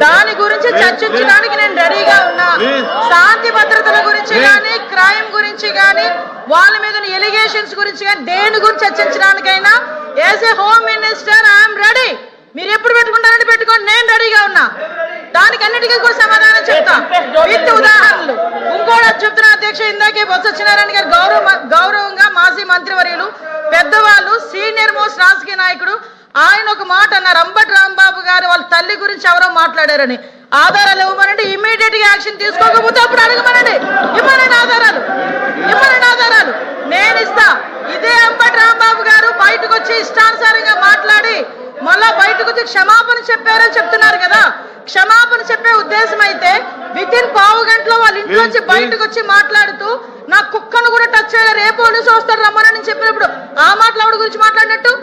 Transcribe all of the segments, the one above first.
దాని గురించి చర్చించడానికి నేను రెడీగా ఉన్నా. శాంతి భద్రతల గురించి కానీ, క్రైమ్ గురించి కానీ, వాళ్ళ మీద ఎలిగేషన్స్ గురించి కానీ, దేని గురించి చర్చించడానికైనా as a home minister I'm ready. మీరు ఎప్పుడు పెట్టుకుంటారని పెట్టుకోండి, నేను రెడీగా ఉన్నా. దానికి అన్నిటికీ కూడా సమాధానం చెప్తా విత్ ఉదాహరణలు. ఇంకోటి చెప్తున్నా అధ్యక్ష, ఇందాకే బొత్స సత్యనారాయణ గారు గౌరవంగా మాజీ మంత్రివర్యులు, పెద్దవాళ్ళు, సీనియర్ మోస్ట్ రాజకీయ నాయకుడు, ఆయన ఒక మాట అన్నారు, అంబటి రాంబాబు గారు వాళ్ళ తల్లి గురించి ఎవరో మాట్లాడారని. ఆధారాలు ఇవ్వమనండి, ఇమ్మీడియట్ గా యాక్షన్ తీసుకోకపోతే అప్పుడు అడగమనండి, ఇవ్వనండి ఆధారాలు, ఇవ్వనండి ఆధారాలు, నేను ఇస్తా. ఇదే అంబటి రాంబాబు గారు బయటకు వచ్చి ఇష్టానుసారంగా మాట్లాడి మళ్ళా బయటకు వచ్చి క్షమాపణ చెప్పారని చెప్తున్నారు కదా. క్షమాపణ చెప్పే ఉద్దేశం అయితే విత్ ఇన్ పావు గంటలో వాళ్ళ ఇంట్లోంచి బయటకు వచ్చి మాట్లాడుతూ నా కుక్కను కూడా టచ్ చేయలేరు, ఏ పోలీసు వస్తారు రమ్మని చెప్పినప్పుడు ఆ మాట్లాడు గురించి మాట్లాడినట్టు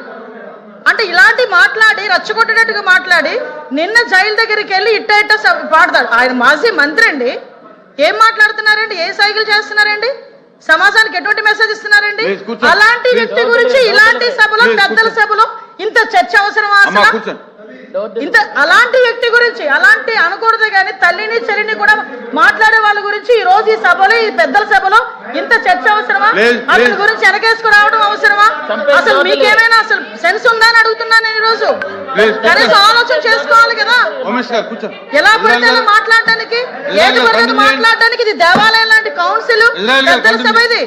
అంటే ఇలాంటి మాట్లాడి రచ్చగొట్టేటట్టుగా మాట్లాడి నిన్న జైలు దగ్గరికి వెళ్ళి ఇట్ట పాడతాడు. ఆయన మాజీ మంత్రి అండి, ఏం మాట్లాడుతున్నారండి, ఏ సైకిల్ చేస్తున్నారండి, సమాజానికి ఎటువంటి మెసేజ్ ఇస్తున్నారండి? అలాంటి వ్యక్తి గురించి ఇలాంటి సభలో, పెద్దల సభలో ఇంత చర్చ అవసరమా అసలు? ఇంత అలాంటి వ్యక్తి గురించి అలాంటి అనకూడదు కానీ తల్లిని చెల్లిని కూడా మాట్లాడే వాళ్ళ గురించి ఈ రోజు ఈ సభలో, ఈ పెద్దల సభలో ఇంత చర్చ అవసరమా? అతని గురించి వెనకేసుకు రావడం అవసరమా? అసలు మీకేమైనా అసలు సెన్స్ ఉందా అని అడుగుతున్నాను నేను. ఈ రోజు కనీసం ఆలోచన చేసుకోవాలి కదా. ఎలా పడితే మాట్లాడడానికి, ఏది పడితే మాట్లాడడానికి. ఇది దేవాలయం లాంటి కౌన్సిల్, పెద్దల సభ ఇది.